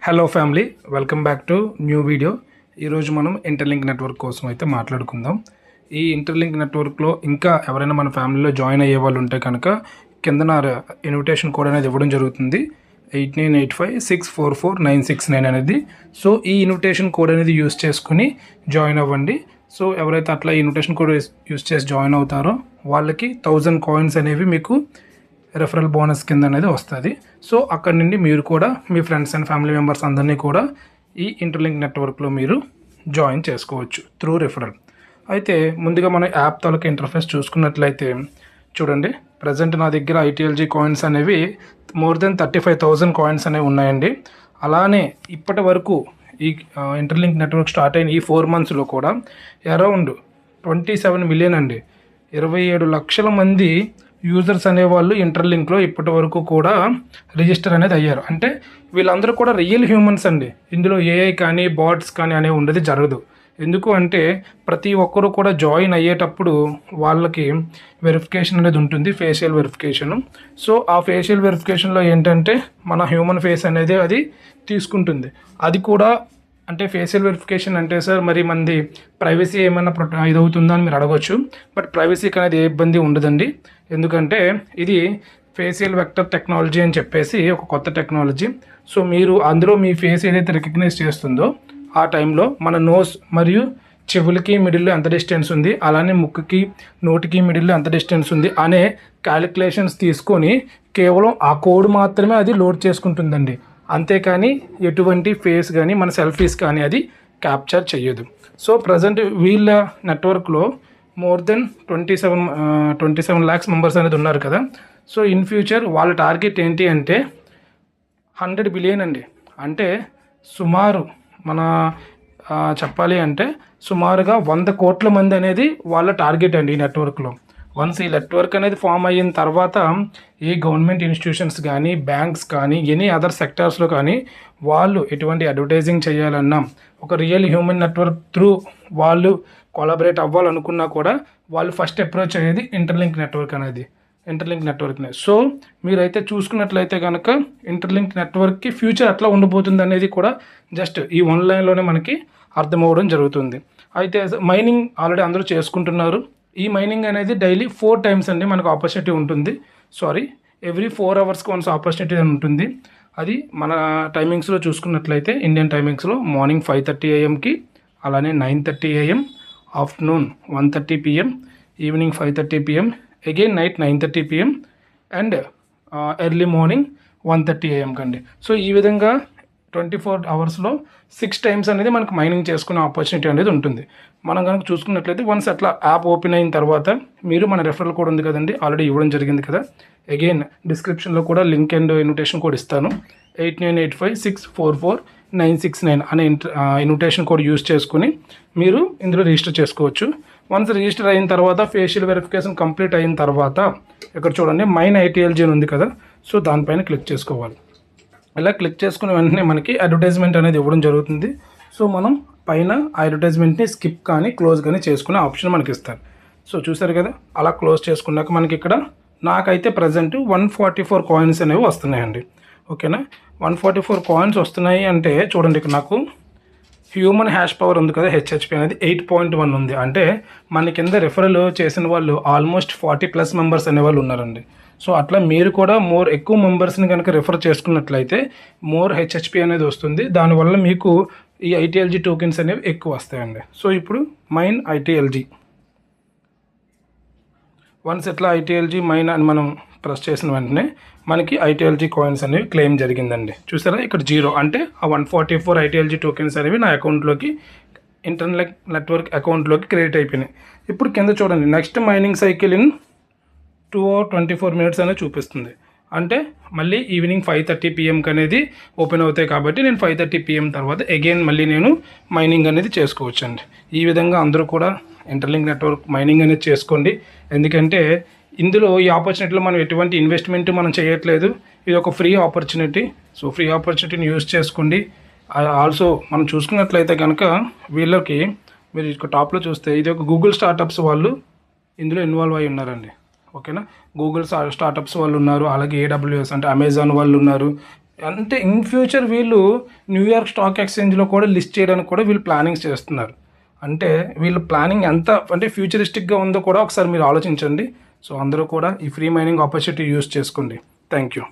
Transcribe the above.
Hello family, welcome back to new video. ఈరోజు మనం interlink network కోసం అయితే మాట్లాడుకుందాం. ఈ ఇంటర్లింక్ నెట్వర్క్లో ఇంకా ఎవరైనా మన ఫ్యామిలీలో జాయిన్ అయ్యే వాళ్ళు ఉంటే కనుక కింద నా ఇన్విటేషన్ కోడ్ అనేది ఇవ్వడం జరుగుతుంది. 8985644969 అనేది. సో ఈ ఇన్విటేషన్ కోడ్ అనేది యూస్ చేసుకుని జాయిన్ అవ్వండి. సో ఎవరైతే అట్లా ఇన్విటేషన్ కోడ్ యూస్ చేసి జాయిన్ అవుతారో వాళ్ళకి 1000 కాయిన్స్ అనేవి మీకు రెఫరల్ బోనస్ కింద అనేది వస్తుంది. సో అక్కడ నుండి మీరు కూడా మీ ఫ్రెండ్స్ అండ్ ఫ్యామిలీ మెంబర్స్ అందరినీ కూడా ఈ ఇంటర్లింక్ నెట్వర్క్లో మీరు జాయిన్ చేసుకోవచ్చు త్రూ రెఫరల్. అయితే ముందుగా మన యాప్ తాలూకా ఇంటర్ఫేస్ చూసుకున్నట్లయితే చూడండి, ప్రజెంట్ నా దగ్గర ఐటీఎల్జీ కాయిన్స్ అనేవి మోర్ దెన్ 35,000 కాయిన్స్ అనేవి ఉన్నాయండి. అలానే ఇప్పటి వరకు ఈ ఇంటర్లింక్ నెట్వర్క్ స్టార్ట్ అయిన ఈ 4 monthsలో కూడా అరౌండ్ 27 మిలియన్ అండి, 27 లక్షల మంది యూజర్స్ అనేవాళ్ళు ఇంటర్లింక్లో ఇప్పటి వరకు కూడా రిజిస్టర్ అనేది అయ్యారు. అంటే వీళ్ళందరూ కూడా రియల్ హ్యూమన్స్ అండి. ఇందులో ఏఐ కానీ బాట్స్ కానీ అనేవి ఉండేది జరగదు. ఎందుకు అంటే ప్రతి ఒక్కరూ కూడా జాయిన్ అయ్యేటప్పుడు వాళ్ళకి వెరిఫికేషన్ అనేది ఉంటుంది, ఫేషియల్ వెరిఫికేషను. సో ఆ ఫేషియల్ వెరిఫికేషన్లో ఏంటంటే మన హ్యూమన్ ఫేస్ అనేది అది తీసుకుంటుంది. అది కూడా అంటే ఫేషియల్ వెరిఫికేషన్ అంటే సార్ మరి మంది ప్రైవసీ ఏమైనా ఇదవుతుందా అని మీరు అడగవచ్చు. బట్ ప్రైవసీకి అనేది ఏ ఇబ్బంది ఉండదండి. ఎందుకంటే ఇది ఫేషియల్ వెక్టర్ టెక్నాలజీ అని చెప్పేసి ఒక కొత్త టెక్నాలజీ. సో మీరు అందులో మీ ఫేస్ ఏదైతే రికగ్నైజ్ చేస్తుందో ఆ టైంలో మన నోస్ మరియు చెవులకి మిడిల్లో ఎంత డిస్టెన్స్ ఉంది, అలానే ముక్కుకి నోటికి మిడిల్లో ఎంత డిస్టెన్స్ ఉంది అనే క్యాలిక్యులేషన్స్ తీసుకొని కేవలం ఆ కోడ్ మాత్రమే అది లోడ్ చేసుకుంటుందండి. అంతేకాని ఎటువంటి ఫేస్ కానీ మన సెల్ఫీస్ కానీ అది క్యాప్చర్ చేయదు. సో ప్రజెంట్ వీళ్ళ నెట్వర్క్లో మోర్ దెన్ 27 lakhs మెంబర్స్ అనేది ఉన్నారు కదా. సో ఇన్ ఫ్యూచర్ వాళ్ళ టార్గెట్ ఏంటి అంటే 100 బిలియన్ అండి. అంటే సుమారు మన చెప్పాలి అంటే సుమారుగా 100 కోట్ల మంది అనేది వాళ్ళ టార్గెట్ అండి ఈ నెట్వర్క్లో. వన్స్ ఈ నెట్వర్క్ అనేది ఫామ్ అయిన తర్వాత ఏ గవర్నమెంట్ ఇన్స్టిట్యూషన్స్ కానీ బ్యాంక్స్ కానీ ఎనీ అదర్ సెక్టార్స్లో కానీ వాళ్ళు ఎటువంటి అడ్వర్టైజింగ్ చేయాలన్నా ఒక రియల్ హ్యూమన్ నెట్వర్క్ త్రూ వాళ్ళు కొలాబరేట్ అవ్వాలనుకున్నా కూడా వాళ్ళు ఫస్ట్ అప్రోచ్ అయ్యేది ఇంటర్లింక్ నెట్వర్క్నే. సో మీరైతే చూసుకున్నట్లయితే కనుక ఇంటర్లింక్ నెట్వర్క్కి ఫ్యూచర్ ఎట్లా ఉండబోతుంది అనేది కూడా జస్ట్ ఈ 1 lineలోనే మనకి అర్థమవ్వడం జరుగుతుంది. అయితే మైనింగ్ ఆల్రెడీ అందరూ చేసుకుంటున్నారు. ఈ మైనింగ్ అనేది డైలీ 4 times అండి మనకు ఆపర్చునిటీ ఉంటుంది. ఎవ్రీ 4 hours వన్స్ ఆపర్చునిటీ అని ఉంటుంది. అది మన టైమింగ్స్లో చూసుకున్నట్లయితే ఇండియన్ టైమింగ్స్లో మార్నింగ్ 5:30 AM, అలానే 9:30 AM, afternoon 1:30 PM, evening 5:30 PM, again night 9:30 PM and early morning 1:30 AM కండి. సో ఈ విధంగా 24 hours 6 times అనేది మనకు మైనింగ్ చేసుకునే ఆపర్చునిటీ అనేది ఉంటుంది. మనం కనుక చూసుకున్నట్లయితే వన్స్ అట్లా యాప్ ఓపెన్ అయిన తర్వాత మీరు మన రెఫరల్ కోడ్ ఉంది కదండి, ఆల్రెడీ ఇవ్వడం జరిగింది కదా. అగైన్ డిస్క్రిప్షన్లో కూడా లింక్ అండ్ ఇన్విటేషన్ కోడ్ ఇస్తాను. 8985644969 అనే ఇన్విటేషన్ కోడ్ యూస్ చేసుకుని మీరు ఇందులో రిజిస్టర్ చేసుకోవచ్చు. వన్స్ రిజిస్టర్ అయిన తర్వాత ఫేషియల్ వెరిఫికేషన్ కంప్లీట్ అయిన తర్వాత ఇక్కడ చూడండి మైన్ ఐటీఎల్జీ ఉంది కదా. సో దానిపైన క్లిక్ చేసుకోవాలి. ఇలా క్లిక్ చేసుకున్న వెంటనే మనకి అడ్వర్టైజ్మెంట్ అనేది ఇవ్వడం జరుగుతుంది. సో మనం పైన అడ్వర్టైజ్మెంట్ని స్కిప్ కానీ క్లోజ్ కానీ చేసుకునే ఆప్షన్ మనకి ఇస్తారు. సో చూసారు కదా, అలా క్లోజ్ చేసుకున్నాక మనకి ఇక్కడ నాకైతే ప్రజెంట్ 144 కాయిన్స్ అనేవి వస్తున్నాయండి. ఓకేనా, 144 కాయిన్స్ వస్తున్నాయి అంటే చూడండి, ఇక్కడ నాకు హ్యూమన్ హ్యాష్ పవర్ ఉంది కదా, హెచ్హెచ్పి అనేది 8.1 ఉంది. అంటే మన కింద రెఫరల్ చేసిన వాళ్ళు ఆల్మోస్ట్ 40+ మెంబర్స్ అనేవాళ్ళు ఉన్నారండి. సో అట్లా మీరు కూడా ఎక్కువ మెంబర్స్ని కనుక రెఫర్ చేసుకున్నట్లయితే మోర్ హెచ్హెచ్పి అనేది వస్తుంది. దానివల్ల మీకు ఈ ఐటీఎల్జీ టోకెన్స్ అనేవి ఎక్కువ వస్తాయండి. సో ఇప్పుడు మైన్ ఐటీఎల్జీ వన్స్ ఎట్లా ఐటీఎల్జీ మైన్ అని మనం ప్రెస్ చేసిన వెంటనే మనకి ఐటీఎల్జీ కాయిన్స్ అనేవి క్లెయిమ్ జరిగిందండి. చూసారా, ఇక్కడ 0 అంటే ఆ 144 ఐటీఎల్జీ టోకెన్స్ అనేవి నా అకౌంట్లోకి ఇంటర్నెట్ నెట్వర్క్ అకౌంట్లోకి క్రియేట్ అయిపోయినాయి. ఇప్పుడు కింద చూడండి, next mining cycle in 2 hours 24 minutes అనేది చూపిస్తుంది. అంటే మళ్ళీ ఈవినింగ్ 5:30 PMకి అనేది ఓపెన్ అవుతాయి. కాబట్టి నేను 5:30 PM తర్వాత అగైన్ మళ్ళీ నేను మైనింగ్ అనేది చేసుకోవచ్చు అండి. ఈ విధంగా అందరూ కూడా ఇంటర్లింక్ నెట్వర్క్ మైనింగ్ అనేది చేసుకోండి. ఎందుకంటే ఇందులో ఈ ఆపర్చునిటీలో మనం ఎటువంటి ఇన్వెస్ట్మెంట్ మనం చేయట్లేదు. ఇది ఒక ఫ్రీ ఆపర్చునిటీ. సో ఫ్రీ ఆపర్చునిటీని యూజ్ చేసుకోండి. ఆల్సో మనం చూసుకున్నట్లయితే కనుక వీళ్ళకి మీరు ఇక్కడ టాప్లో చూస్తే ఇది ఒక గూగుల్ స్టార్టప్స్ వాళ్ళు ఇందులో ఇన్వాల్వ్ అయి ఉన్నారండి. ఓకేనా, గూగుల్ స్టార్టప్స్ వాళ్ళు ఉన్నారు, అలాగే AWS అంటే అమెజాన్ వాళ్ళు ఉన్నారు, అంటే ఇన్ ఫ్యూచర్ వీళ్ళు న్యూయార్క్ స్టాక్ ఎక్స్చేంజ్లో కూడా లిస్ట్ చేయడానికి కూడా వీళ్ళు ప్లానింగ్స్ చేస్తున్నారు. అంటే వీళ్ళు ప్లానింగ్ ఎంత అంటే ఫ్యూచరిస్టిక్గా ఉందో కూడా ఒకసారి మీరు ఆలోచించండి. సో అందరూ కూడా ఈ ఫ్రీ మైనింగ్ ఆపర్చునిటీ యూస్ చేసుకోండి. Thank you.